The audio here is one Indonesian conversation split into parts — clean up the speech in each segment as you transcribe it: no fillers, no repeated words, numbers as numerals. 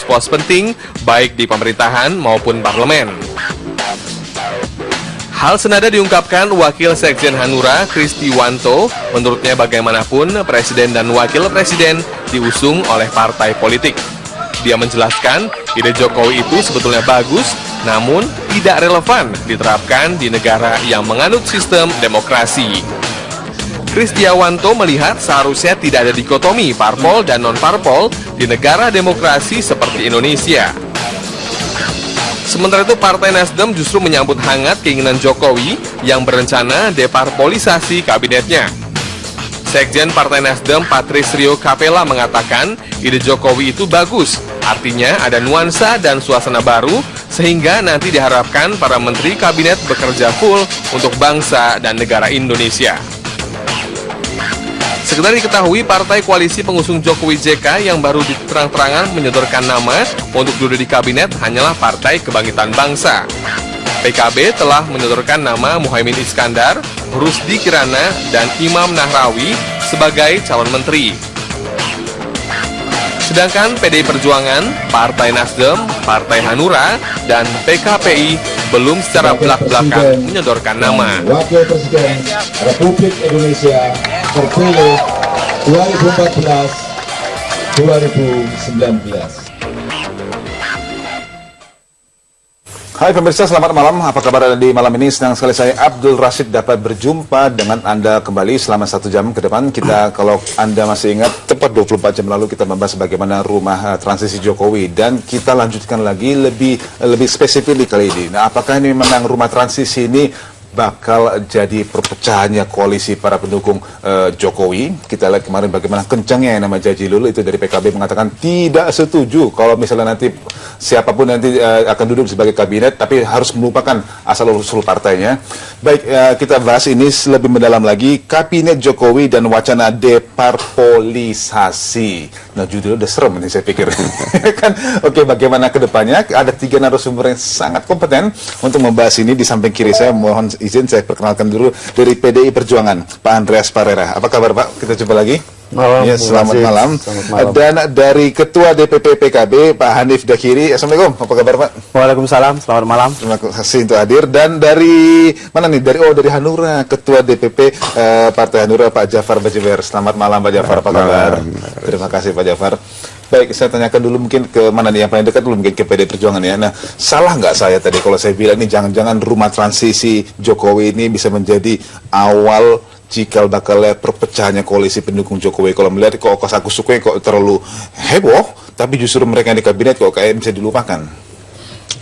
pos-pos penting baik di pemerintahan maupun parlemen. Hal senada diungkapkan Wakil Sekjen Hanura, Kristiwanto. Menurutnya bagaimanapun Presiden dan Wakil Presiden diusung oleh partai politik. Dia menjelaskan ide Jokowi itu sebetulnya bagus, namun tidak relevan diterapkan di negara yang menganut sistem demokrasi. Kristiwanto melihat seharusnya tidak ada dikotomi parpol dan non-parpol di negara demokrasi seperti Indonesia. Sementara itu Partai Nasdem justru menyambut hangat keinginan Jokowi yang berencana deparpolisasi kabinetnya. Sekjen Partai Nasdem Patrisrio Capella mengatakan ide Jokowi itu bagus, artinya ada nuansa dan suasana baru sehingga nanti diharapkan para menteri kabinet bekerja full untuk bangsa dan negara Indonesia. Sekedar diketahui, partai koalisi pengusung Jokowi JK yang baru diterang-terangan menyodorkan nama untuk duduk di kabinet hanyalah Partai Kebangkitan Bangsa. PKB telah menyodorkan nama Muhaimin Iskandar, Rusdi Kirana, dan Imam Nahrawi sebagai calon menteri. Sedangkan PDI Perjuangan, Partai Nasdem, Partai Hanura, dan PKPI belum secara belak-belakan menyodorkan nama. Wakil Presiden Republik Indonesia terpilih 2014-2019. Hai pemirsa, selamat malam. Apa kabar di malam ini? Senang sekali saya Abdul Rashid dapat berjumpa dengan Anda kembali selama 1 jam ke depan. Kita, kalau Anda masih ingat, tepat 24 jam lalu kita membahas bagaimana rumah transisi Jokowi. Dan kita lanjutkan lagi lebih spesifik kali ini. Nah, apakah ini memang rumah transisi ini bakal jadi perpecahannya koalisi para pendukung Jokowi? Kita lihat kemarin bagaimana kencangnya yang nama Jazilul itu dari PKB mengatakan tidak setuju kalau misalnya nanti siapapun nanti akan duduk sebagai kabinet, tapi harus melupakan asal-usul partainya. Baik, kita bahas ini lebih mendalam lagi, Kabinet Jokowi dan wacana deparpolisasi. Nah, judulnya udah serem ini saya pikir. Kan, oke, bagaimana ke depannya? Ada 3 narasumber yang sangat kompeten untuk membahas ini. Di samping kiri saya, mohon izin saya perkenalkan dulu dari PDI Perjuangan, Pak Andreas Parera. Apa kabar Pak? Kita coba lagi. Malam, ya, selamat malam. Selamat malam. Dan dari Ketua DPP PKB, Pak Hanif Dakhiri. Assalamualaikum. Apa kabar Pak? Waalaikumsalam. Selamat malam. Terima kasih untuk hadir. Dan dari mana nih? Dari Hanura, Ketua DPP Partai Hanura, Pak Jafar Bajeber. Selamat malam Pak Jafar. Apa kabar? Terima kasih Pak Jafar. Baik, saya tanyakan dulu mungkin ke mana nih yang paling dekat dulu, mungkin ke PDI Perjuangan ya. Nah, salah nggak saya tadi kalau saya bilang ini jangan-jangan rumah transisi Jokowi ini bisa menjadi awal cikal bakalnya perpecahannya koalisi pendukung Jokowi? Kalau melihat kok aku suka kok terlalu heboh, tapi justru mereka di kabinet kok kayak bisa dilupakan.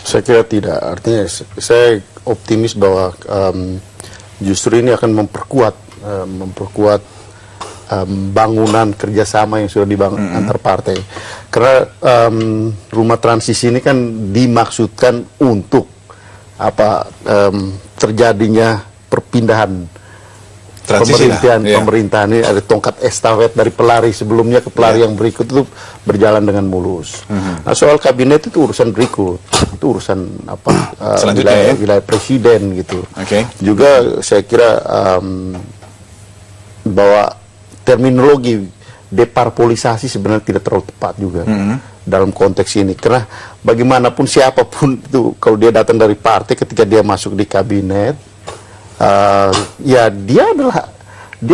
Saya kira tidak. Artinya saya optimis bahwa justru ini akan memperkuat bangunan kerjasama yang sudah dibangun antar partai. Karena rumah transisi ini kan dimaksudkan untuk terjadinya perpindahan pemerintahan ini, ada tongkat estafet dari pelari sebelumnya ke pelari yang berikut itu berjalan dengan mulus. Nah, soal kabinet itu urusan berikut, itu urusan wilayah presiden gitu. Juga saya kira bahwa terminologi deparpolisasi sebenarnya tidak terlalu tepat juga dalam konteks ini, karena bagaimanapun siapapun itu kalau dia datang dari partai, ketika dia masuk di kabinet, ya dia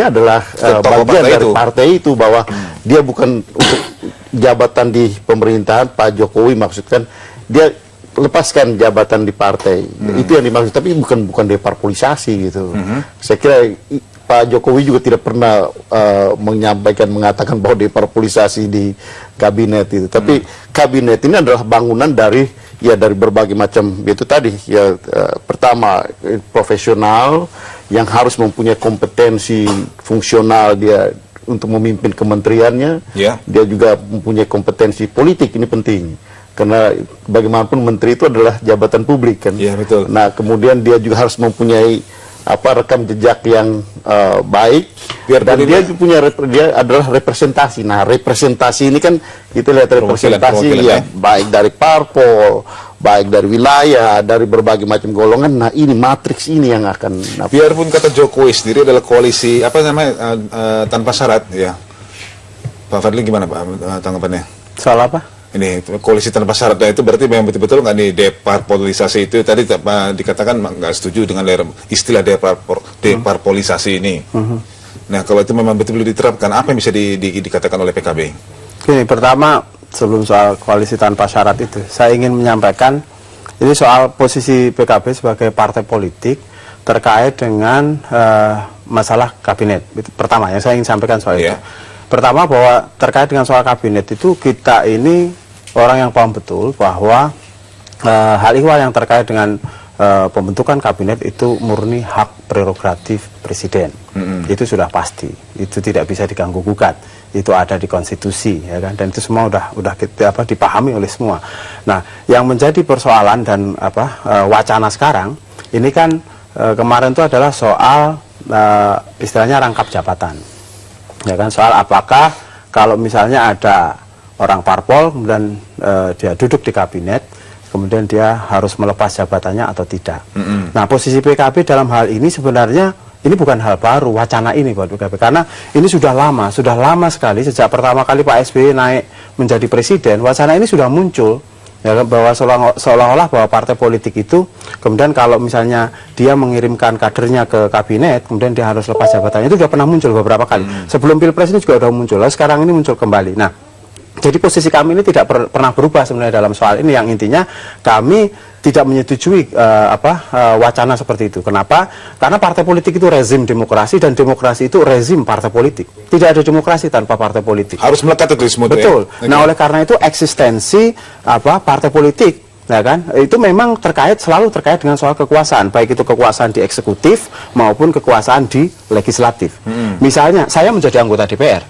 adalah bagian dari partai itu, bahwa dia bukan untuk jabatan di pemerintahan. Pak Jokowi maksudkan dia lepaskan jabatan di partai, itu yang dimaksud, tapi bukan deparpolisasi gitu. Saya kira Pak Jokowi juga tidak pernah mengatakan bahwa deparpolisasi di kabinet itu. Tapi kabinet ini adalah bangunan dari berbagai macam, itu tadi ya, pertama profesional yang harus mempunyai kompetensi fungsional dia untuk memimpin kementeriannya. Dia juga mempunyai kompetensi politik, ini penting. Karena bagaimanapun menteri itu adalah jabatan publik kan. Betul. Nah, kemudian dia juga harus mempunyai rekam jejak yang baik, dan dia adalah representasi. Nah, representasi ini kan kita lihat representasi baik dari parpol, baik dari wilayah, dari berbagai macam golongan. Nah, ini matriks ini yang akan biarpun kata Jokowi sendiri adalah koalisi tanpa syarat ya. Pak Fadli gimana Pak tanggapannya? Soal apa? Ini koalisi tanpa syarat itu berarti memang betul-betul nggak nih deparpolisasi itu tadi dikatakan nggak setuju dengan istilah deparpolisasi ini. Nah kalau itu memang betul-betul diterapkan, apa yang bisa dikatakan oleh PKB? Gini, pertama sebelum soal koalisi tanpa syarat itu, saya ingin menyampaikan ini soal posisi PKB sebagai partai politik terkait dengan masalah kabinet. Itu pertama yang saya ingin sampaikan soal itu. Pertama bahwa terkait dengan soal kabinet itu kita ini orang yang paham betul bahwa hal ihwal yang terkait dengan pembentukan kabinet itu murni hak prerogatif presiden. Itu sudah pasti, itu tidak bisa diganggu gugat, itu ada di konstitusi, ya kan, dan itu semua udah kita dipahami oleh semua. Nah, yang menjadi persoalan dan wacana sekarang ini kan kemarin itu adalah soal istilahnya rangkap jabatan, ya kan, soal apakah kalau misalnya ada orang parpol kemudian dia duduk di kabinet, kemudian dia harus melepas jabatannya atau tidak. Nah, posisi PKB dalam hal ini sebenarnya ini bukan hal baru, wacana ini buat PKB, karena ini sudah lama sekali sejak pertama kali Pak SBY naik menjadi presiden, wacana ini sudah muncul, ya, bahwa seolah-olah bahwa partai politik itu kemudian kalau misalnya dia mengirimkan kadernya ke kabinet, kemudian dia harus lepas jabatannya, itu sudah pernah muncul beberapa kali. Sebelum Pilpres ini juga sudah muncul, lalu sekarang ini muncul kembali. Nah, jadi posisi kami ini tidak pernah berubah sebenarnya dalam soal ini, yang intinya kami tidak menyetujui wacana seperti itu. Kenapa? Karena partai politik itu rezim demokrasi, dan demokrasi itu rezim partai politik. Tidak ada demokrasi tanpa partai politik. Harus melekat itu semua. Betul. Ya? Nah, oleh karena itu eksistensi partai politik, ya kan, itu memang selalu terkait dengan soal kekuasaan, baik itu kekuasaan di eksekutif maupun kekuasaan di legislatif. Misalnya saya menjadi anggota DPR,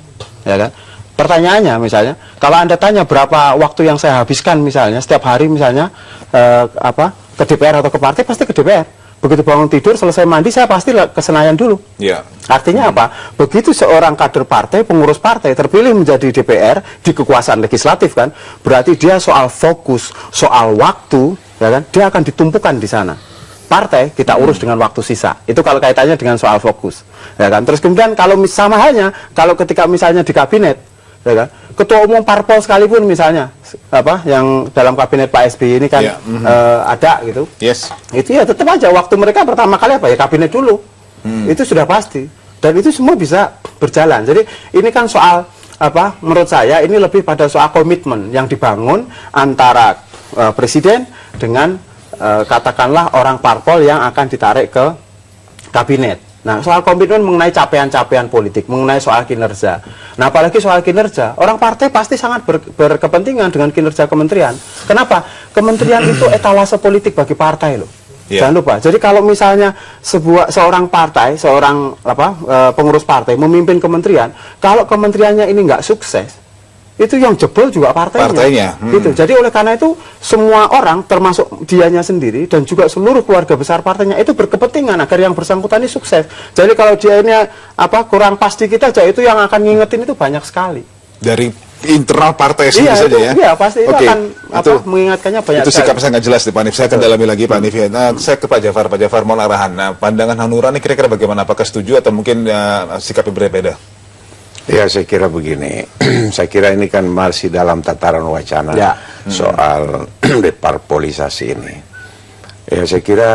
ya kan. Pertanyaannya misalnya, kalau Anda tanya berapa waktu yang saya habiskan misalnya setiap hari misalnya ke DPR atau ke partai, pasti ke DPR. Begitu bangun tidur, selesai mandi, saya pasti ke Senayan dulu. Artinya apa? Begitu seorang kader partai, pengurus partai terpilih menjadi DPR di kekuasaan legislatif kan, berarti dia soal fokus, soal waktu, ya kan, dia akan ditumpukan di sana. Partai kita urus dengan waktu sisa. Itu kalau kaitannya dengan soal fokus, ya kan. Terus kemudian kalau sama halnya kalau ketika misalnya di kabinet, ya kan, ketua umum parpol sekalipun misalnya yang dalam kabinet Pak SBY ini kan ada gitu, itu ya tetap aja waktu mereka pertama kali ya kabinet dulu, itu sudah pasti, dan itu semua bisa berjalan. Jadi ini kan soal menurut saya ini lebih pada soal komitmen yang dibangun antara presiden dengan katakanlah orang parpol yang akan ditarik ke kabinet. Nah, soal komitmen mengenai capaian-capaian politik, mengenai soal kinerja. Nah, apalagi soal kinerja, orang partai pasti sangat berkepentingan dengan kinerja kementerian. Kenapa? Kementerian itu etalase politik bagi partai loh. Jangan lupa. Jadi kalau misalnya seorang partai, pengurus partai memimpin kementerian, kalau kementeriannya ini nggak sukses, itu yang jebol juga partainya. Gitu. Jadi oleh karena itu semua orang termasuk dianya sendiri dan juga seluruh keluarga besar partainya itu berkepentingan agar yang bersangkutan ini sukses. Jadi kalau dia ini kurang pas di kita aja, itu yang akan ngingetin itu banyak sekali. Dari internal partai sendiri saja ya? Iya, pasti itu akan mengingatkannya banyak. Itu sikap saya nggak jelas nih Pak Hanif. Saya akan dalami lagi Pak Hanif. Nah, saya ke Pak Jafar mohon arahan. Nah, pandangan Hanura ini kira-kira bagaimana? Apakah setuju atau mungkin sikapnya berbeda? Ya, saya kira begini. Saya kira ini kan masih dalam tataran wacana soal deparpolisasi ini. Ya, saya kira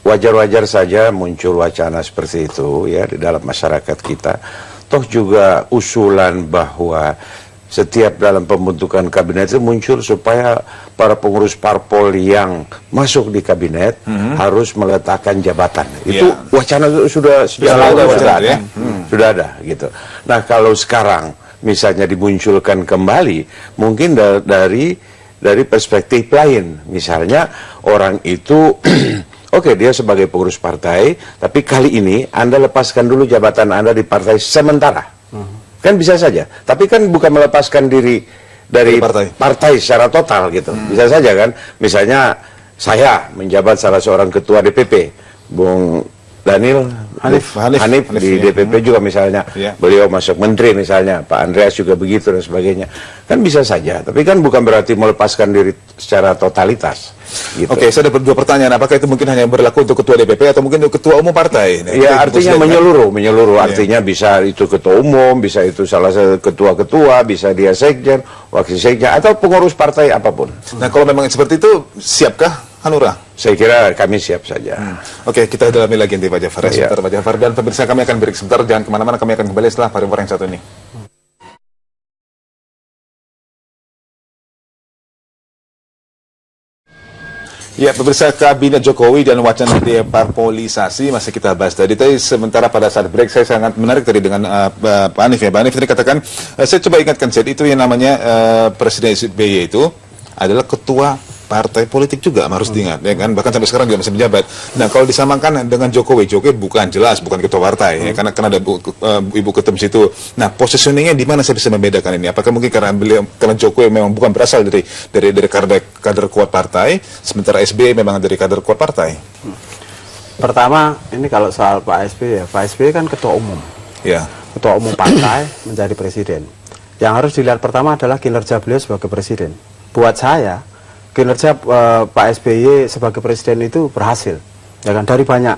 wajar-wajar saja muncul wacana seperti itu ya di dalam masyarakat kita. Toh juga usulan bahwa setiap dalam pembentukan kabinet itu muncul supaya para pengurus parpol yang masuk di kabinet harus meletakkan jabatan. Itu wacana sudah ada gitu. Nah, kalau sekarang misalnya dimunculkan kembali, mungkin dari perspektif lain, misalnya orang itu oke, dia sebagai pengurus partai, tapi kali ini Anda lepaskan dulu jabatan Anda di partai sementara. Kan bisa saja, tapi kan bukan melepaskan diri dari partai secara total gitu. Bisa saja kan, misalnya saya menjabat salah seorang ketua DPP, Bung Daniel Hanif di DPP juga misalnya, beliau masuk menteri misalnya, Pak Andreas juga begitu dan sebagainya. Kan bisa saja, tapi kan bukan berarti melepaskan diri secara totalitas. Gitu. Oke, saya ada 2 pertanyaan. Apakah itu mungkin hanya berlaku untuk ketua DPP atau mungkin untuk ketua umum partai? Ya, artinya menyeluruh. Artinya bisa itu ketua umum, bisa itu salah satu ketua-ketua, bisa dia sekjen, wakil sekjen, atau pengurus partai apapun. Nah, kalau memang seperti itu, siapkah Hanura? Saya kira kami siap saja. Oke, kita dalami lagi nanti Pak Jafar. Sebentar Pak Jafar, dan pemirsa kami akan break sebentar. Jangan kemana-mana, kami akan kembali setelah pariwara yang satu ini. Ya, pemirsa, Kabinet Jokowi dan wacana deparpolisasi masih kita bahas tadi. Tapi sementara pada saat break saya sangat menarik tadi dengan Pak Hanif ya. Pak Hanif tadi katakan, saya coba ingatkan saya itu yang namanya Presiden SBY itu adalah ketua partai politik juga harus diingat, ya kan, bahkan sampai sekarang juga masih menjabat. Nah, kalau disamakan dengan Jokowi bukan ketua partai, ya, karena ada Ibu Ketum situ. Nah, positioningnya di mana saya bisa membedakan ini? Apakah mungkin karena Jokowi memang bukan berasal dari kader kuat partai, sementara SBY memang dari kader kuat partai? Pertama, ini kalau soal Pak SBY ya, Pak SBY kan ketua umum. Ya. Ketua umum partai menjadi presiden. Yang harus dilihat pertama adalah kinerja beliau sebagai presiden. Buat saya, kinerja Pak SBY sebagai presiden itu berhasil, ya kan, dari banyak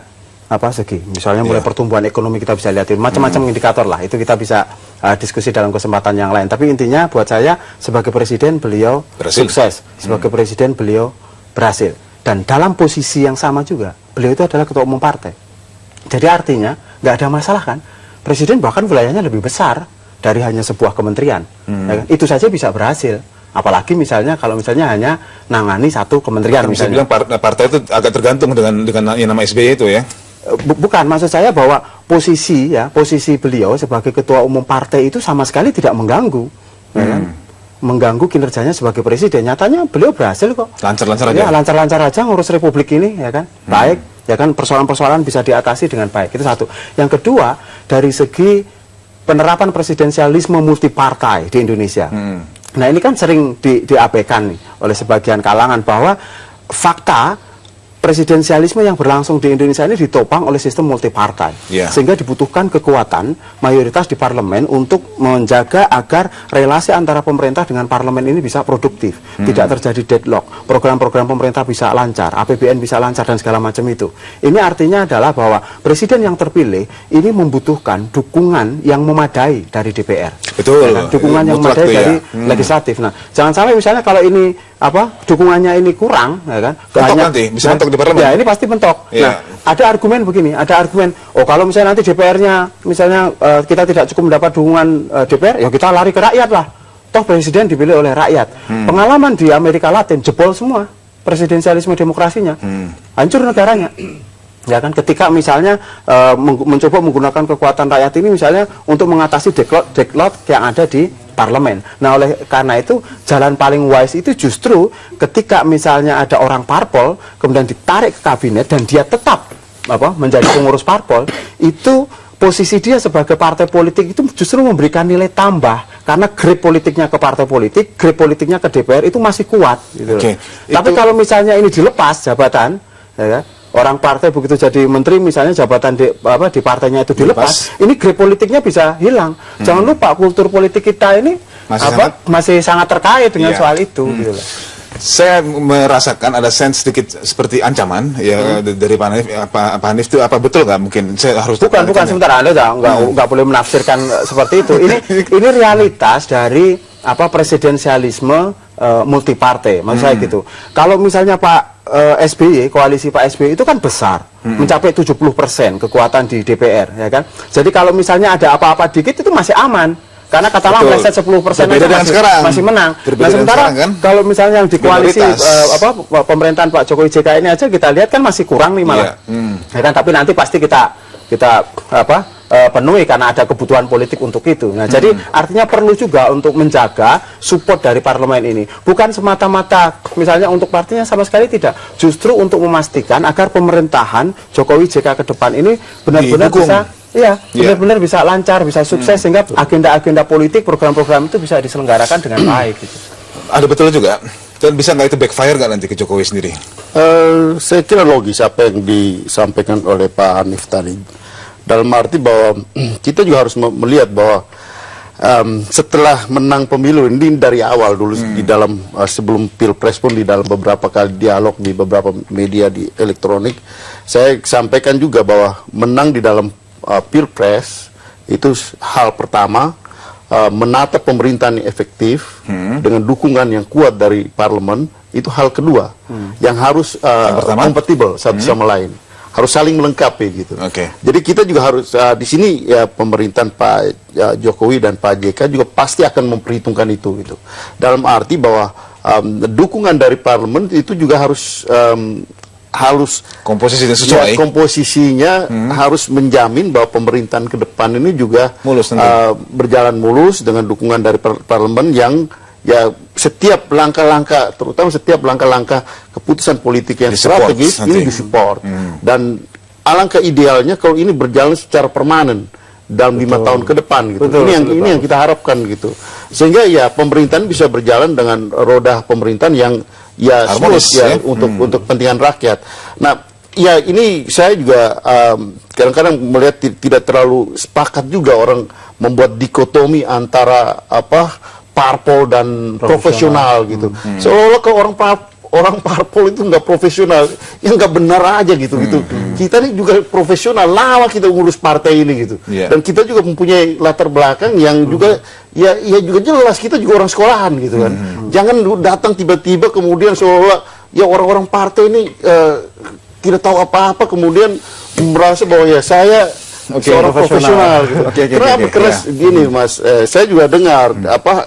segi. Misalnya mulai pertumbuhan ekonomi kita bisa lihat, macam-macam indikator lah. Itu kita bisa diskusi dalam kesempatan yang lain. Tapi intinya buat saya sebagai presiden beliau sukses, sebagai presiden beliau berhasil. Dan dalam posisi yang sama juga, beliau itu adalah ketua umum partai. Jadi artinya nggak ada masalah kan. Presiden bahkan wilayahnya lebih besar dari hanya sebuah kementerian. Ya kan? Itu saja bisa berhasil. Apalagi misalnya kalau misalnya hanya nangani satu kementerian. Bisa bilang partai itu agak tergantung dengan yang nama SBY itu ya. Bukan, maksud saya bahwa posisi beliau sebagai ketua umum partai itu sama sekali tidak mengganggu, ya kan? Mengganggu kinerjanya sebagai presiden. Nyatanya beliau berhasil kok. Lancar-lancar aja. Ya, lancar-lancar aja ngurus republik ini, ya kan? Baik, ya kan, persoalan-persoalan bisa diatasi dengan baik. Itu satu. Yang kedua, dari segi penerapan presidensialisme multipartai di Indonesia. Nah, ini kan sering diabaikan nih oleh sebagian kalangan bahwa fakta presidensialisme yang berlangsung di Indonesia ini ditopang oleh sistem multipartai, sehingga dibutuhkan kekuatan mayoritas di parlemen untuk menjaga agar relasi antara pemerintah dengan parlemen ini bisa produktif, tidak terjadi deadlock, program-program pemerintah bisa lancar, APBN bisa lancar dan segala macam itu. Ini artinya adalah bahwa presiden yang terpilih ini membutuhkan dukungan yang memadai dari DPR. Betul. Ya kan? Dukungan yang memadai dari legislatif. Nah, jangan sampai misalnya kalau ini dukungannya ini kurang, ya kan? Nanti bisa mentok di parlemen. Ya, ini pasti mentok. Nah, ada argumen begini, kalau misalnya nanti DPR-nya misalnya kita tidak cukup mendapat dukungan DPR, ya kita lari ke rakyat lah. Toh presiden dipilih oleh rakyat. Pengalaman di Amerika Latin jebol semua presidensialisme demokrasinya. Hancur negaranya. Ya kan, ketika misalnya mencoba menggunakan kekuatan rakyat ini misalnya untuk mengatasi deadlock yang ada di parlemen. Nah, oleh karena itu jalan paling wise itu justru ketika misalnya ada orang parpol kemudian ditarik ke kabinet dan dia tetap menjadi pengurus parpol, itu posisi dia sebagai partai politik itu justru memberikan nilai tambah karena grip politiknya ke partai politik, grip politiknya ke DPR itu masih kuat gitu. Tapi kalau misalnya ini dilepas jabatan, ya kan, orang partai begitu jadi menteri misalnya jabatan di partainya itu dilepas, ini grip politiknya bisa hilang. Jangan lupa kultur politik kita ini masih sangat terkait dengan soal itu gitu loh. Saya merasakan ada sense sedikit seperti ancaman ya dari Pak Hanif. Pak Hanif itu apa betul nggak? Mungkin saya harus bukan sebentar, Anda nggak boleh menafsirkan seperti itu. Ini realitas dari presidensialisme multipartai, maksud saya gitu. Kalau misalnya Pak SBY, koalisi Pak SBY itu kan besar, mencapai 70% kekuatan di DPR, ya kan. Jadi kalau misalnya ada apa-apa dikit itu masih aman. Karena katakanlah meleset 10% masih menang. Nah, sementara kalau misalnya yang di koalisi pemerintahan Pak Jokowi JK ini aja kita lihat kan masih kurang nih malah. Ya kan, tapi nanti pasti kita penuhi karena ada kebutuhan politik untuk itu. Nah, jadi artinya perlu juga untuk menjaga support dari parlemen ini. Bukan semata-mata misalnya untuk partainya, sama sekali tidak. Justru untuk memastikan agar pemerintahan Jokowi JK ke depan ini benar-benar bisa benar-benar bisa lancar, bisa sukses sehingga agenda-agenda politik, program-program itu bisa diselenggarakan dengan baik gitu. Ada betul juga Dan bisa nggak itu backfire nggak nanti ke Jokowi sendiri? Saya kira logis apa yang disampaikan oleh Pak Hanif tadi. Dalam arti bahwa kita juga harus melihat bahwa setelah menang pemilu ini dari awal dulu di dalam sebelum Pilpres pun di dalam beberapa kali dialog di beberapa media di elektronik, saya sampaikan juga bahwa menang di dalam Pilpres itu hal pertama. Menata pemerintahan yang efektif dengan dukungan yang kuat dari parlemen itu hal kedua yang harus kompatibel satu sama lain, harus saling melengkapi gitu. Jadi kita juga harus di sini ya pemerintahan Pak Jokowi dan Pak JK juga pasti akan memperhitungkan itu gitu. Dalam arti bahwa dukungan dari parlemen itu juga harus komposisinya sesuai. Ya, komposisinya harus menjamin bahwa pemerintahan ke depan ini juga mulus, berjalan mulus dengan dukungan dari parlemen yang ya setiap langkah-langkah, terutama setiap langkah-langkah keputusan politik yang strategis ini disupport. Dan alangkah idealnya kalau ini berjalan secara permanen dalam 5 tahun ke depan gitu. Ini yang kita harapkan gitu. Sehingga ya pemerintahan bisa berjalan dengan roda pemerintahan yang ya harmonis ya, untuk kepentingan rakyat. Nah, ya ini saya juga kadang-kadang melihat tidak terlalu sepakat juga orang membuat dikotomi antara parpol dan profesional gitu. Seolah-olah kalau orang parpol itu nggak profesional, ya nggak benar aja gitu. Kita ini juga profesional, lama kita ngurus partai ini gitu. Dan kita juga mempunyai latar belakang yang juga ya juga jelas kita juga orang sekolahan gitu kan. Jangan datang tiba-tiba kemudian seolah ya orang-orang partai ini tidak tahu apa-apa kemudian merasa bahwa ya saya seorang profesional gitu. Kenapa? Karena gini Mas, saya juga dengar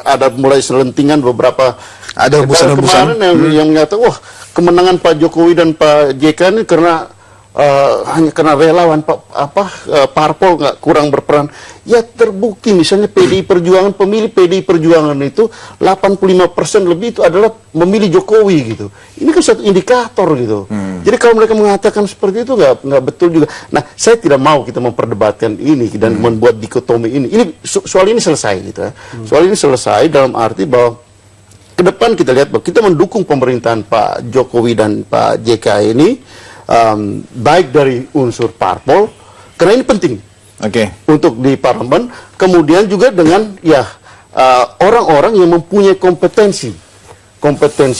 ada mulai selentingan beberapa kemarin yang menyatakan wah kemenangan Pak Jokowi dan Pak JK ini karena hanya karena relawan parpol nggak kurang berperan. Ya terbukti misalnya PDI Perjuangan, pemilih PDI Perjuangan itu 85% lebih itu adalah memilih Jokowi gitu. Ini kan satu indikator gitu. Jadi kalau mereka mengatakan seperti itu nggak betul juga. Nah, saya tidak mau kita memperdebatkan ini dan membuat dikotomi ini. Soal ini selesai gitu ya. Soal ini selesai dalam arti bahwa ke depan kita lihat bahwa kita mendukung pemerintahan Pak Jokowi dan Pak JK ini baik dari unsur parpol karena ini penting untuk di parlemen, kemudian juga dengan orang-orang yang mempunyai kompetensi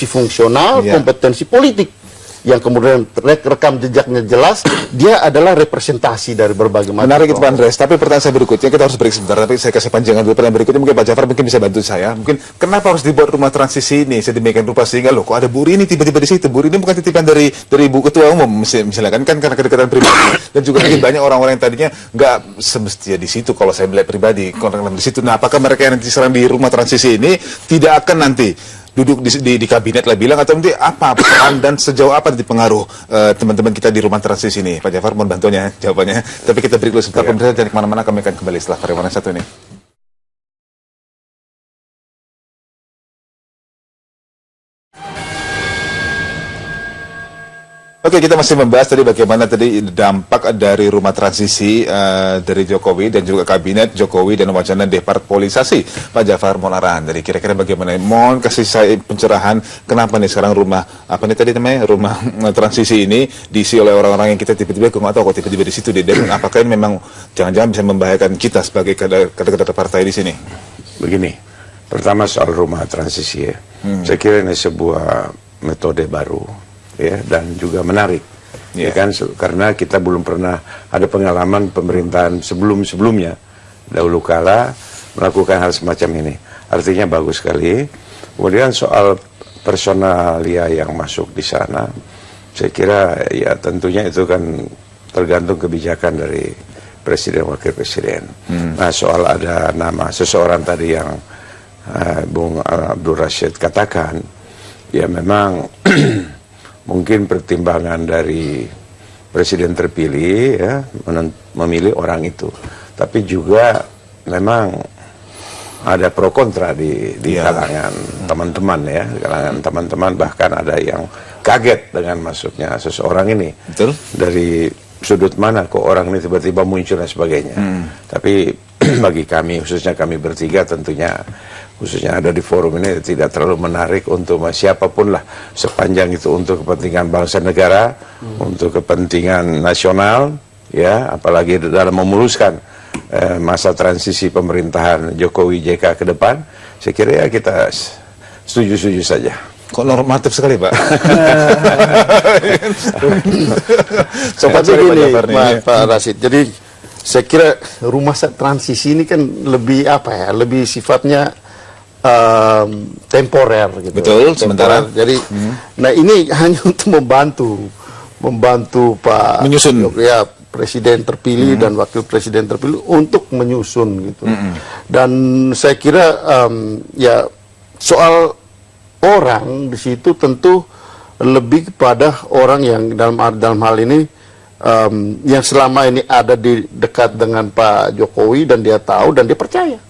fungsional, kompetensi politik yang kemudian rekam jejaknya jelas, dia adalah representasi dari berbagai macam. Menarik itu Pak Andreas, tapi pertanyaan saya berikutnya, kita harus break sebentar, tapi saya kasih panjangan dulu. Pertanyaan berikutnya mungkin Pak Jafar mungkin bisa bantu saya. Mungkin kenapa harus dibuat rumah transisi ini sedemikian rupa sehingga loh kok ada Bu Rini tiba-tiba di situ. Bu Rini bukan titipan dari Ibu Ketua Umum misalnya kan karena kedekatan pribadi dan juga mungkin banyak orang-orang yang tadinya nggak semestinya di situ kalau saya melihat pribadi orang di situ. Nah, apakah mereka yang nanti serang di rumah transisi ini tidak akan nanti duduk di kabinet lah bilang atau nanti apa peran dan sejauh apa nanti pengaruh teman-teman kita di rumah transisi ini? Pak Jafar mohon bantunya jawabannya. Tapi kita break dulu sebentar, pemirsa jangan kemana-mana, kami akan kembali setelah pariwara satu ini. Oke, kita masih membahas tadi bagaimana tadi dampak dari rumah transisi dari Jokowi dan juga kabinet Jokowi dan wacana deparpolisasi. Pak Jafar Monarahan, dari kira-kira bagaimana? Mohon kasih saya pencerahan kenapa nih sekarang rumah rumah transisi ini diisi oleh orang-orang yang kita tiba-tiba nggak tahu kok tiba-tiba di situ dan apakah ini memang jangan-jangan bisa membahayakan kita sebagai kader-kader partai di sini? Begini, pertama soal rumah transisi ya. Saya kira ini sebuah metode baru. Ya, dan juga menarik, ya kan, karena kita belum pernah ada pengalaman pemerintahan sebelumnya dahulu kala melakukan hal semacam ini. Artinya bagus sekali. Kemudian soal personalia yang masuk di sana, saya kira ya tentunya itu kan tergantung kebijakan dari presiden wakil presiden. Nah, soal ada nama seseorang tadi yang Bung Abdul Rashid katakan, ya memang mungkin pertimbangan dari presiden terpilih ya memilih orang itu, tapi juga memang ada pro kontra di kalangan teman-teman ya, kalangan teman-teman bahkan ada yang kaget dengan masuknya seseorang ini. Betul. Dari sudut mana kok orang ini tiba-tiba muncul dan sebagainya. Tapi bagi kami, khususnya kami bertiga tentunya, khususnya ada di forum ini tidak terlalu menarik untuk siapapun lah, sepanjang itu untuk kepentingan bangsa negara, untuk kepentingan nasional, ya, apalagi dalam memuluskan masa transisi pemerintahan Jokowi JK ke depan, saya kira ya kita setuju-setuju saja. Kok normatif sekali, Pak? Sobat begini, Pak Rashid. Jadi saya kira rumah transisi ini kan lebih apa ya? Lebih sifatnya temporer gitu. Betul, temporer. sementara. Jadi, nah ini hanya untuk membantu Pak menyusun, ya, presiden terpilih dan wakil presiden terpilih untuk menyusun gitu. Dan saya kira ya soal orang di situ tentu lebih kepada orang yang dalam hal ini yang selama ini ada di dekat dengan Pak Jokowi dan dia tahu dan dia percaya.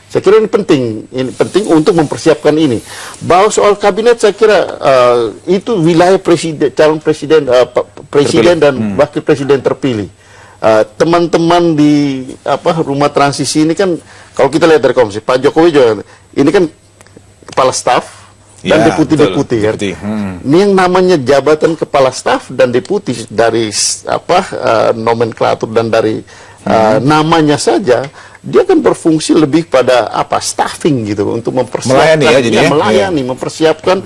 Saya kira ini penting untuk mempersiapkan ini. Bahwa soal kabinet saya kira itu wilayah calon presiden dan wakil presiden terpilih. Teman-teman di rumah transisi ini kan kalau kita lihat dari komisi Pak Jokowi juga ini kan kepala staf dan deputi-deputi kan. Ini yang namanya jabatan kepala staf dan deputi dari nomenklatur dan dari namanya saja dia kan berfungsi lebih pada staffing gitu untuk mempersiapkan melayani, mempersiapkan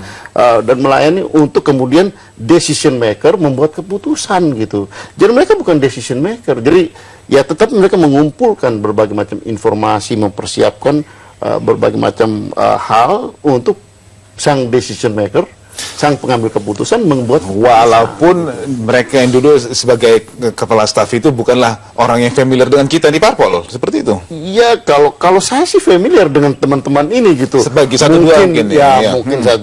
dan melayani untuk kemudian decision maker membuat keputusan gitu. Jadi mereka bukan decision maker. Jadi ya tetap mereka mengumpulkan berbagai macam informasi, mempersiapkan berbagai macam hal untuk sang decision maker, sang pengambil keputusan membuat walaupun mereka yang dulu sebagai kepala staf itu bukanlah orang yang familiar dengan kita di parpol, seperti itu. Iya, kalau saya sih familiar dengan teman-teman ini gitu. Sebagai satu dua mungkin ya.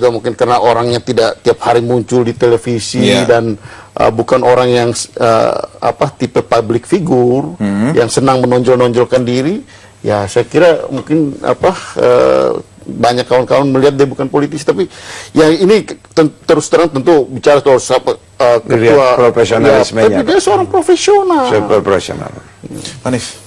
Mungkin karena orangnya tidak tiap hari muncul di televisi dan bukan orang yang tipe public figure yang senang menonjol-nonjolkan diri. Ya, saya kira mungkin banyak kawan-kawan melihat dia bukan politisi, tapi ya ini terus terang tentu bicara soal ketua profesionalismenya. Tapi dia seorang profesional. Hanif,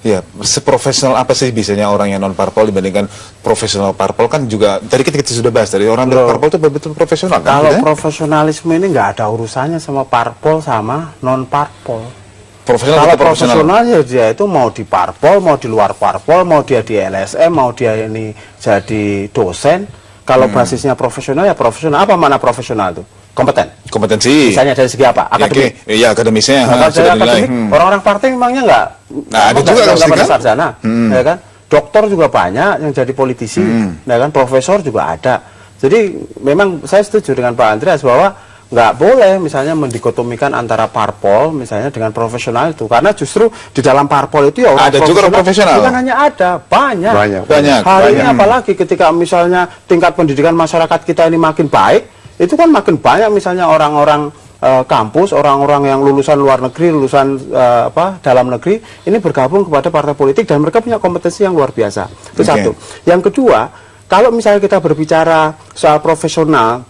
ya seprofesional apa sih biasanya orang yang non parpol dibandingkan profesional parpol? Kan juga tadi kita sudah bahas dari orang parpol itu betul profesional kan? Kalau profesionalisme ini nggak ada urusannya sama parpol sama non parpol. Kalau profesional ya dia itu mau di parpol, mau di luar parpol, mau dia di LSM, mau dia ini jadi dosen. Kalau basisnya profesional ya profesional. Apa mana profesional itu? Kompetensi. Misalnya dari segi apa? Akademik. Iya, akademisnya. Akademik. Orang-orang partai memangnya nggak. Nah, ada juga nggak pada sarjana, ya kan? Dokter juga banyak yang jadi politisi, ya kan? Profesor juga ada. Jadi memang saya setuju dengan Pak Andreas bahwa nggak boleh misalnya mendikotomikan antara parpol misalnya dengan profesional itu, karena justru di dalam parpol itu ya orang ada juga profesional. Bukan hanya ada, banyak. Hari ini apalagi ketika misalnya tingkat pendidikan masyarakat kita ini makin baik, itu kan makin banyak misalnya orang-orang kampus, orang-orang yang lulusan luar negeri, lulusan dalam negeri ini bergabung kepada partai politik dan mereka punya kompetensi yang luar biasa. Itu satu. Yang kedua, kalau misalnya kita berbicara soal profesional,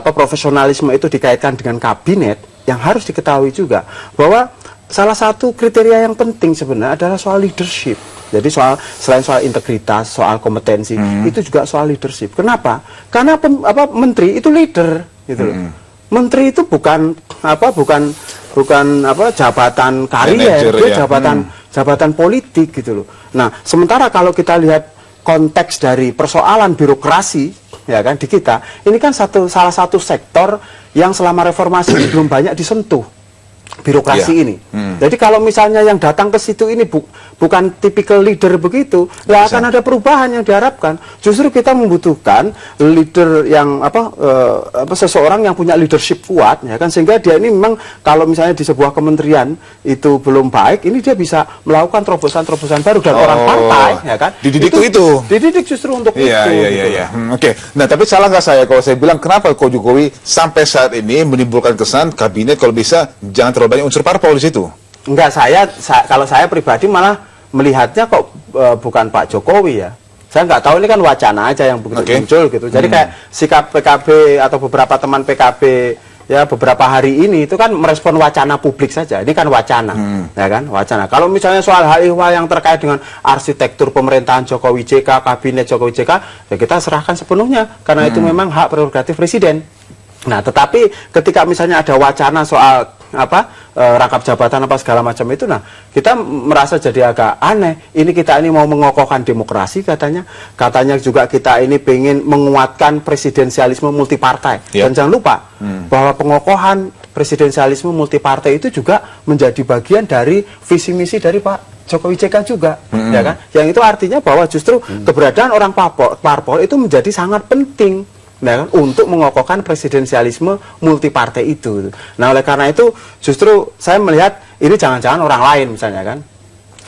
profesionalisme itu dikaitkan dengan kabinet, yang harus diketahui juga bahwa salah satu kriteria yang penting sebenarnya adalah soal leadership. Jadi selain soal integritas, soal kompetensi, itu juga soal leadership. Kenapa? Karena menteri itu leader, gitu loh. Menteri itu bukan jabatan karier, dia jabatan politik gitu loh. Nah, sementara kalau kita lihat konteks dari persoalan birokrasi, ya kan, di kita ini kan salah satu sektor yang selama reformasi belum banyak disentuh birokrasi ini. Jadi kalau misalnya yang datang ke situ ini bukan tipikal leader begitu, nggak akan ada perubahan yang diharapkan. Justru kita membutuhkan leader yang seseorang yang punya leadership kuat, ya kan, sehingga dia ini memang kalau misalnya di sebuah kementerian itu belum baik, ini dia bisa melakukan terobosan-terobosan baru dan orang partai, ya kan, dididik justru untuk itu. Iya. Oke. Nah, tapi salah nggak saya kalau saya bilang kenapa kok Jokowi sampai saat ini menimbulkan kesan kabinet kalau bisa jangan terlalu banyak unsur parpol di situ? Enggak, kalau saya pribadi malah melihatnya kok bukan Pak Jokowi ya. Saya nggak tahu, ini kan wacana aja yang begitu muncul gitu. Jadi kayak sikap PKB atau beberapa teman PKB ya beberapa hari ini itu kan merespon wacana publik saja. Ini kan wacana, ya kan, wacana. Kalau misalnya soal hal ihwal yang terkait dengan arsitektur pemerintahan Jokowi JK, kabinet Jokowi JK, ya kita serahkan sepenuhnya karena itu memang hak prerogatif presiden. Nah, tetapi ketika misalnya ada wacana soal rangkap jabatan apa segala macam itu, nah kita merasa jadi agak aneh. Kita mau mengokohkan demokrasi katanya juga kita ini pengen menguatkan presidensialisme multipartai. Dan jangan lupa bahwa pengokohan presidensialisme multipartai itu juga menjadi bagian dari visi misi dari Pak Jokowi JK juga, ya kan? Yang itu artinya bahwa justru keberadaan orang parpol itu menjadi sangat penting. Nah, untuk mengokohkan presidensialisme multipartai itu. Nah, oleh karena itu justru saya melihat ini jangan-jangan orang lain misalnya kan.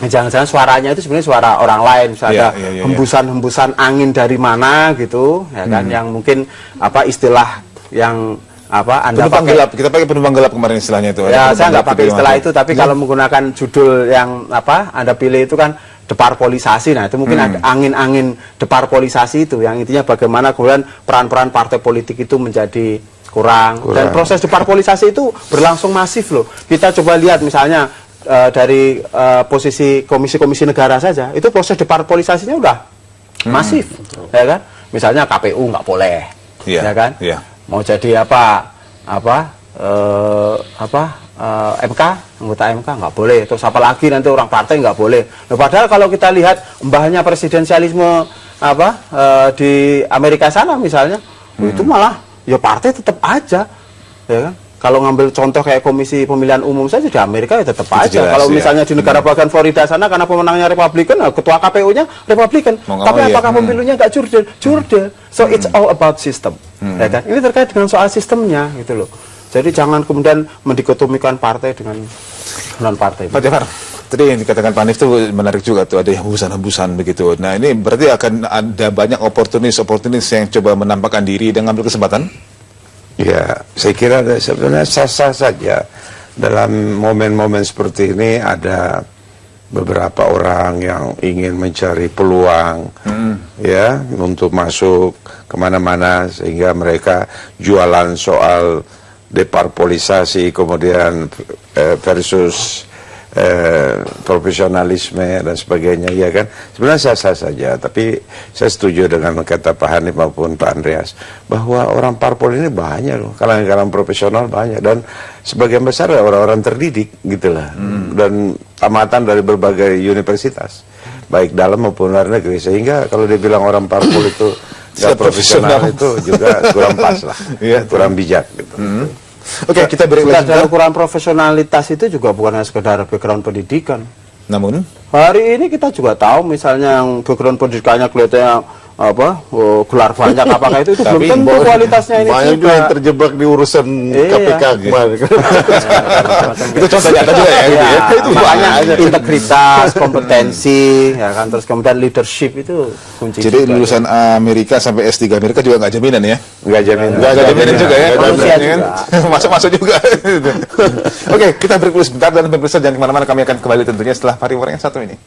Jangan-jangan suaranya itu sebenarnya suara orang lain, misalnya hembusan-hembusan angin dari mana gitu, ya kan, yang mungkin istilah yang Anda penumpang pakai gelap, kita pakai penumpang gelap kemarin istilahnya itu. Ya, saya nggak pakai istilah itu, tapi kalau menggunakan judul yang Anda pilih itu kan deparpolisasi. Nah, itu mungkin ada angin-angin deparpolisasi itu yang intinya bagaimana kemudian peran-peran partai politik itu menjadi kurang. Dan proses deparpolisasi itu berlangsung masif loh. Kita coba lihat misalnya dari posisi komisi-komisi negara saja, itu proses deparpolisasinya udah masif, ya kan? Misalnya KPU nggak boleh, ya kan? Mau jadi MK, anggota MK nggak boleh, terus apalagi nanti orang partai nggak boleh. Nah, padahal kalau kita lihat mbahnya presidensialisme di Amerika sana misalnya, itu malah ya partai tetap aja, ya kan? Kalau ngambil contoh kayak komisi pemilihan umum saja di Amerika ya tetap aja. Jelas, kalau misalnya di negara bagian Florida sana karena pemenangnya Republikan, ketua KPU-nya Republikan, tapi apakah pemilunya nggak jurdil? Jurdil. So it's all about system, ya kan? Ini terkait dengan soal sistemnya gitu loh. Jadi jangan kemudian mendikotomikan partai dengan non-partai. Pak Jafar, tadi yang dikatakan Pak Hanif itu menarik juga tuh, ada hembusan-hembusan begitu. Nah, ini berarti akan ada banyak oportunis yang coba menampakkan diri dan ngambil kesempatan? Ya, saya kira sebenarnya sah-sah saja. Dalam momen-momen seperti ini ada beberapa orang yang ingin mencari peluang ya untuk masuk kemana-mana, sehingga mereka jualan soal deparpolisasi kemudian versus profesionalisme dan sebagainya, ya kan. Sebenarnya sah-sah saja, tapi saya setuju dengan kata Pak Hanif maupun Pak Andreas bahwa orang parpol ini banyak loh, kalangan-kalangan profesional banyak, dan sebagian besar orang-orang terdidik gitulah, dan tamatan dari berbagai universitas baik dalam maupun luar negeri, sehingga kalau dia bilang orang parpol itu nggak profesional itu juga kurang pas lah, kurang bijak gitu. Oke, kita beri dalam ukuran profesionalitas itu juga bukan hanya sekedar background pendidikan. Namun hari ini kita juga tahu misalnya yang background pendidikannya kelihatannya gelar banyak apakah itu belum tentu kualitasnya ini banyak juga yang terjebak di urusan KPK kemarin. Itu contoh nyata juga ya. Itu banyak integritas, kompetensi, ya kan, terus kemudian leadership itu kunci. Jadi lulusan Amerika sampai S3 Amerika juga nggak jaminan ya? Nggak jaminan. Nggak jaminan juga ya? Juga. Masuk juga. Oke, kita break dulu sebentar, dan pemirsa jangan kemana-mana, kami akan kembali tentunya setelah pariwara yang satu ini.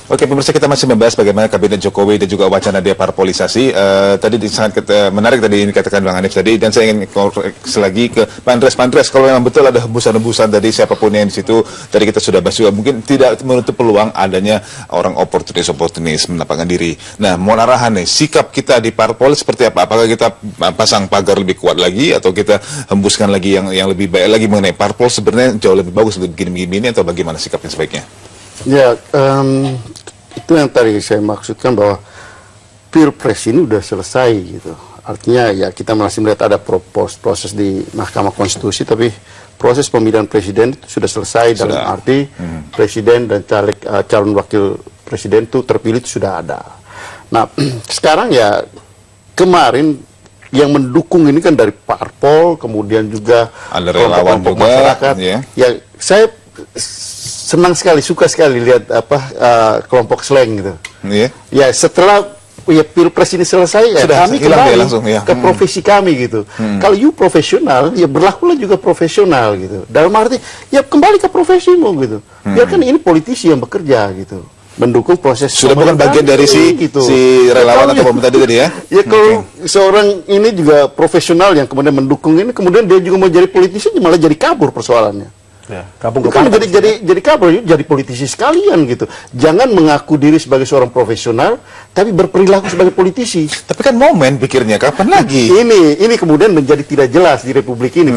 Oke, pemirsa, kita masih membahas bagaimana kabinet Jokowi dan juga wacana deparpolisasi. Tadi sangat menarik tadi ini katakan Bang Hanif tadi, dan saya ingin koreksi lagi ke Pak Andreas. Kalau memang betul ada hembusan-hembusan tadi, siapapun yang di situ, tadi kita sudah bahas juga, mungkin tidak menutup peluang adanya orang oportunis menampakkan diri. Nah, mohon arahan nih, sikap kita di parpol seperti apa? Apakah kita pasang pagar lebih kuat lagi, atau kita hembuskan lagi yang lebih baik lagi mengenai parpol sebenarnya jauh lebih bagus untuk begini-begini, atau bagaimana sikapnya sebaiknya? Ya, itu yang tadi saya maksudkan, bahwa Pilpres ini udah selesai gitu. Artinya ya kita masih melihat ada proses di Mahkamah Konstitusi, tapi proses pemilihan presiden itu sudah selesai. Dalam arti presiden dan calon wakil presiden itu terpilih itu sudah ada. Nah, sekarang ya kemarin yang mendukung ini kan dari parpol, kemudian juga ada relawan juga, masyarakat. Ya, saya senang sekali, suka sekali lihat kelompok slang gitu. Ya, setelah Pilpres ini selesai, ya sudah, kami kembali langsung, ke profesi kami gitu. Kalau you profesional, ya berlakulah juga profesional gitu. Dalam arti, ya kembali ke profesimu gitu. Biarkan ini politisi yang bekerja gitu. mendukung proses sudah bukan bagian dari si relawan atau pemerintah tadi ya. Ya kalau seorang ini juga profesional yang kemudian mendukung ini, kemudian dia juga mau jadi politisi, malah jadi kabur persoalannya. Ya, gabung ke Kan partai. jadi kabur, jadi politisi sekalian gitu. Jangan mengaku diri sebagai seorang profesional, tapi berperilaku sebagai politisi. Tapi kan momen pikirnya kapan lagi? Ini kemudian menjadi tidak jelas di Republik ini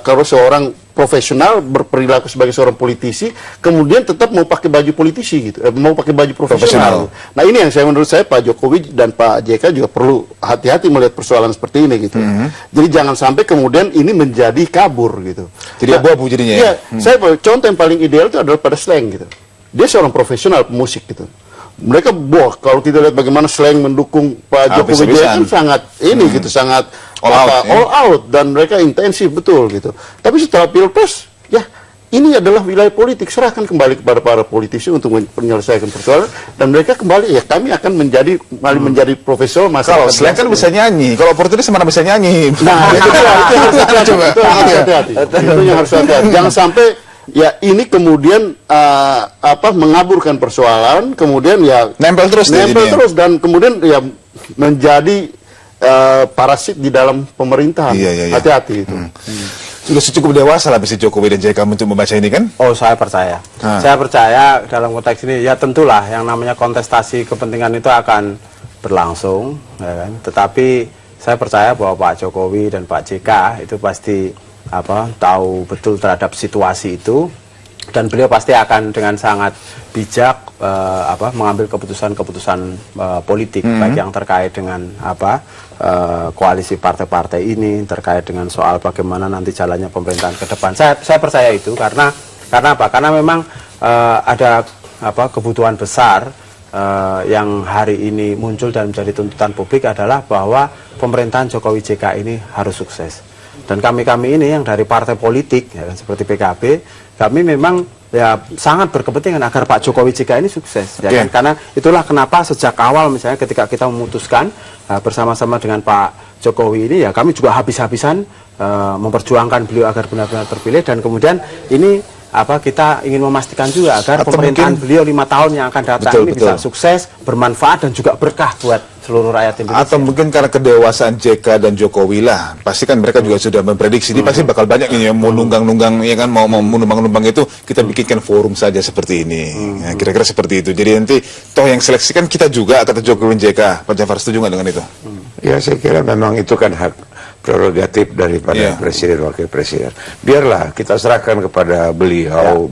kalau seorang profesional berperilaku sebagai seorang politisi, kemudian tetap mau pakai baju politisi gitu, mau pakai baju profesional. Nah ini yang menurut saya Pak Jokowi dan Pak JK juga perlu hati-hati melihat persoalan seperti ini gitu. Jadi jangan sampai kemudian ini menjadi kabur gitu. Jadi abu-abu jadinya ya. Saya contoh yang paling ideal itu adalah pada Slank gitu. Dia seorang profesional pemusik gitu. Mereka kalau kita lihat bagaimana Slank mendukung Pak Jokowi kan sangat gitu, sangat all out dan mereka intensif betul gitu. Tapi setelah Pilpres, ya ini adalah wilayah politik, serahkan kembali kepada para politisi untuk menyelesaikan persoalan dan mereka kembali ya kami akan menjadi profesional masalah. Kalau Slank kan bisa nyanyi, kalau oportunis mana bisa nyanyi. Nah, itu harus hati-hati. Itu yang harus hati-hati. Jangan sampai ya ini kemudian mengaburkan persoalan, kemudian ya nempel terus dan kemudian ya menjadi parasit di dalam pemerintahan. Hati-hati itu. Sudah cukup dewasa lah si Jokowi dan JK untuk membaca ini kan? Oh, saya percaya. Saya percaya dalam konteks ini ya tentulah yang namanya kontestasi kepentingan itu akan berlangsung, ya kan? Tetapi saya percaya bahwa Pak Jokowi dan Pak JK itu pasti tahu betul terhadap situasi itu, dan beliau pasti akan dengan sangat bijak mengambil keputusan-keputusan politik baik yang terkait dengan koalisi partai-partai ini, terkait dengan soal bagaimana nanti jalannya pemerintahan ke depan. Saya percaya itu karena apa? Karena memang ada kebutuhan besar yang hari ini muncul dan menjadi tuntutan publik adalah bahwa pemerintahan Jokowi JK ini harus sukses. Dan kami ini yang dari partai politik ya kan, seperti PKB, kami memang ya sangat berkepentingan agar Pak Jokowi JK ini sukses ya kan? Karena itulah kenapa sejak awal misalnya ketika kita memutuskan bersama-sama dengan Pak Jokowi ini ya kami juga habis-habisan memperjuangkan beliau agar benar-benar terpilih, dan kemudian ini kita ingin memastikan juga agar pemerintahan beliau 5 tahun yang akan datang bisa sukses, bermanfaat dan juga berkah buat seluruh rakyat Indonesia. Atau mungkin karena kedewasaan JK dan Jokowi lah, pasti kan mereka juga sudah memprediksi ini pasti bakal banyak ini yang mau nunggang-nunggang ya kan, mau numpang-numpang itu kita bikinkan forum saja seperti ini. Nah, kira-kira seperti itu. Jadi nanti toh yang seleksi kan kita juga, kata Jokowi dan JK. Pak Jafar setuju nggak dengan itu? Ya saya kira memang itu kan hak prerogatif daripada presiden wakil presiden. Biarlah kita serahkan kepada beliau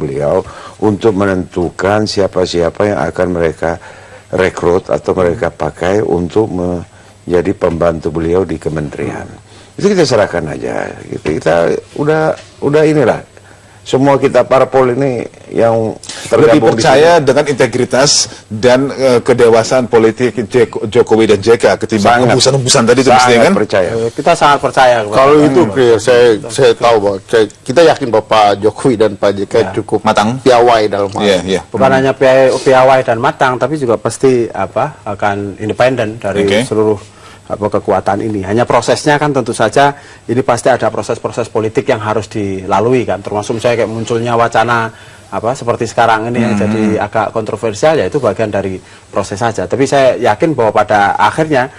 untuk menentukan siapa-siapa yang akan mereka rekrut atau mereka pakai untuk menjadi pembantu beliau di kementerian. Itu kita serahkan aja. Kita udah inilah. Semua kita parpol ini yang lebih percaya dengan integritas dan kedewasaan politik Jokowi dan JK ketimbang hembusan-hembusan tadi itu mestinya kan? Percaya. Kita sangat percaya. Kalau itu saya tahu bahwa kita yakin bahwa Pak Jokowi dan Pak JK cukup matang, piawai dalam hal bukan hanya piawai dan matang, tapi juga pasti akan independen dari seluruh kekuatan ini. Hanya prosesnya kan tentu saja ini pasti ada proses-proses politik yang harus dilalui kan, termasuk misalnya kayak munculnya wacana seperti sekarang ini yang jadi agak kontroversial, ya itu bagian dari proses saja. Tapi saya yakin bahwa pada akhirnya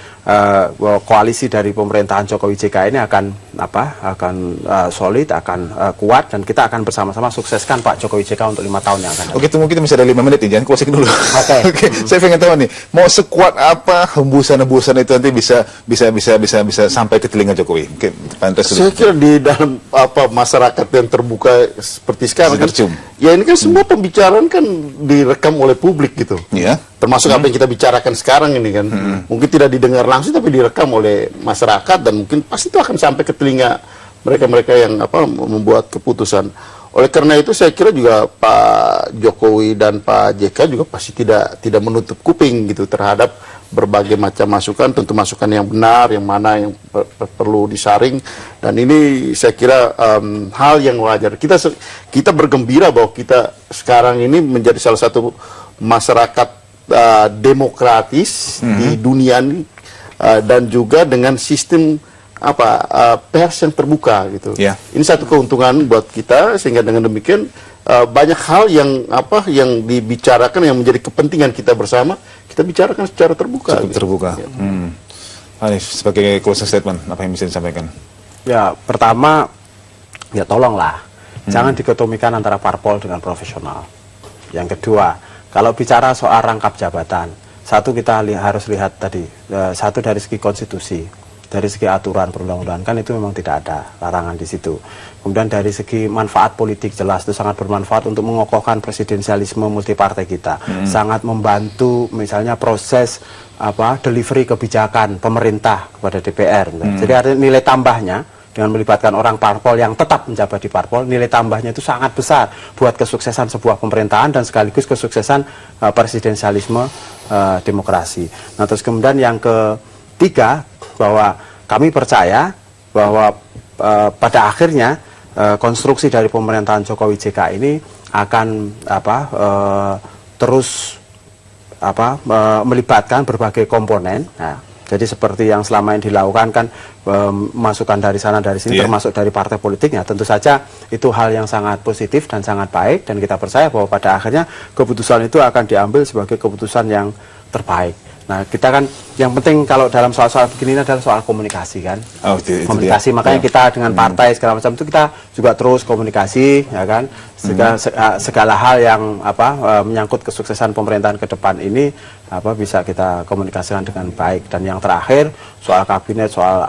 bahwa koalisi dari pemerintahan Jokowi JK ini akan solid, akan kuat, dan kita akan bersama-sama sukseskan Pak Jokowi JK untuk 5 tahun yang akan datang. Oke, tunggu, kita masih ada 5 menit nih, jangan closing dulu. Oke. Saya pengen tahu nih, mau sekuat apa hembusan-hembusan itu nanti bisa sampai ke telinga Jokowi? Mungkin saya kira di dalam masyarakat yang terbuka seperti sekarang kan, ya ini kan semua pembicaraan kan direkam oleh publik gitu. Iya. Termasuk apa yang kita bicarakan sekarang ini kan. Mungkin tidak didengar langsung tapi direkam oleh masyarakat, dan mungkin pasti itu akan sampai ke telinga mereka-mereka yang membuat keputusan. Oleh karena itu saya kira juga Pak Jokowi dan Pak JK juga pasti tidak menutup kuping gitu terhadap berbagai macam masukan, tentu masukan yang benar, yang mana yang perlu disaring, dan ini saya kira hal yang wajar. Kita bergembira bahwa kita sekarang ini menjadi salah satu masyarakat demokratis di dunia ini, dan juga dengan sistem pers yang terbuka gitu. Ini satu keuntungan buat kita, sehingga dengan demikian banyak hal yang dibicarakan yang menjadi kepentingan kita bersama, kita bicarakan secara terbuka. Cukup terbuka. Hanif, sebagai closing statement, apa yang bisa disampaikan? Ya, pertama, ya tolonglah, jangan dikotomikan antara parpol dengan profesional. Yang kedua, kalau bicara soal rangkap jabatan, satu kita harus lihat tadi, satu dari segi konstitusi, dari segi aturan perundang-undangan, kan itu memang tidak ada larangan di situ. Kemudian dari segi manfaat politik, jelas itu sangat bermanfaat untuk mengokohkan presidensialisme multipartai kita, sangat membantu misalnya proses delivery kebijakan pemerintah kepada DPR. Jadi ada nilai tambahnya. Dengan melibatkan orang parpol yang tetap menjabat di parpol, nilai tambahnya itu sangat besar buat kesuksesan sebuah pemerintahan dan sekaligus kesuksesan presidensialisme demokrasi. Nah, terus kemudian yang ketiga, bahwa kami percaya bahwa pada akhirnya konstruksi dari pemerintahan Jokowi JK ini akan terus melibatkan berbagai komponen. Nah, jadi seperti yang selama ini dilakukan kan, masukan dari sana dari sini, termasuk dari partai politiknya, tentu saja itu hal yang sangat positif dan sangat baik, dan kita percaya bahwa pada akhirnya keputusan itu akan diambil sebagai keputusan yang terbaik. Nah, kita kan yang penting kalau dalam soal-soal begini adalah soal komunikasi kan. Komunikasi, makanya kita dengan partai segala macam itu kita juga terus komunikasi, ya kan. Segala hal yang menyangkut kesuksesan pemerintahan ke depan ini bisa kita komunikasikan dengan baik. Dan yang terakhir soal kabinet, soal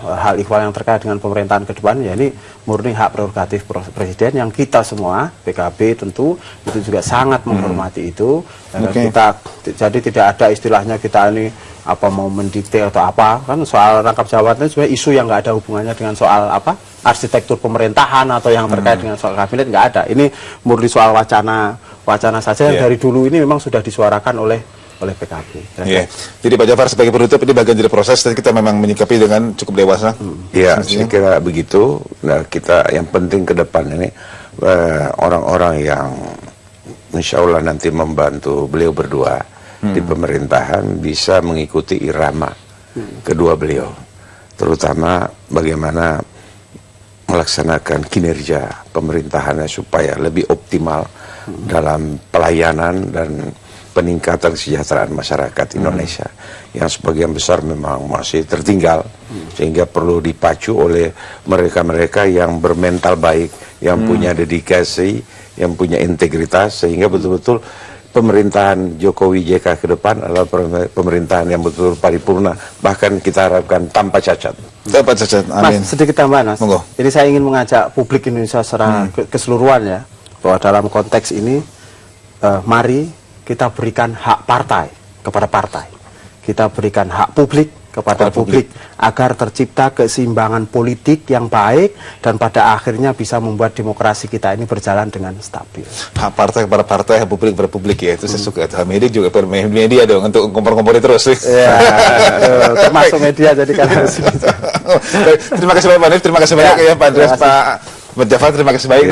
hal ihwal yang terkait dengan pemerintahan ke depan, ya ini murni hak prerogatif presiden yang kita semua PKB tentu itu juga sangat menghormati itu. Kita jadi tidak ada istilahnya kita ini mau mendikte atau kan soal rangkap jabatan sebenarnya isu yang nggak ada hubungannya dengan soal arsitektur pemerintahan atau yang terkait dengan soal kabinet, nggak ada. Ini murni soal wacana saja yang dari dulu ini memang sudah disuarakan oleh PKB. Jadi Pak Jafar, sebagai penutup, ini bagian dari proses dan kita memang menyikapi dengan cukup dewasa. Iya, saya kira begitu. Nah, kita yang penting ke depan ini orang-orang yang insya Allah nanti membantu beliau berdua di pemerintahan bisa mengikuti irama kedua beliau, terutama bagaimana melaksanakan kinerja pemerintahannya supaya lebih optimal dalam pelayanan dan peningkatan kesejahteraan masyarakat Indonesia yang sebagian besar memang masih tertinggal, sehingga perlu dipacu oleh mereka-mereka yang bermental baik, yang punya dedikasi, yang punya integritas, sehingga betul-betul pemerintahan Jokowi JK ke depan adalah pemerintahan yang betul paripurna, bahkan kita harapkan tanpa cacat. Tanpa cacat, amin. Mas, sedikit tambahan, Mas. Monggo. Jadi saya ingin mengajak publik Indonesia secara keseluruhan ya, bahwa dalam konteks ini mari kita berikan hak partai kepada partai, kita berikan hak publik kepada publik agar tercipta keseimbangan politik yang baik dan pada akhirnya bisa membuat demokrasi kita ini berjalan dengan stabil. Hak partai kepada partai, hak publik kepada publik, ya itu saya suka. Hak media juga pada media dong untuk kompor-kompori terus. Ya, termasuk media jadi kan. Terima kasih banyak Pak Hanif, terima kasih banyak ya Pak Andreas, Pak Jafar, terima kasih banyak.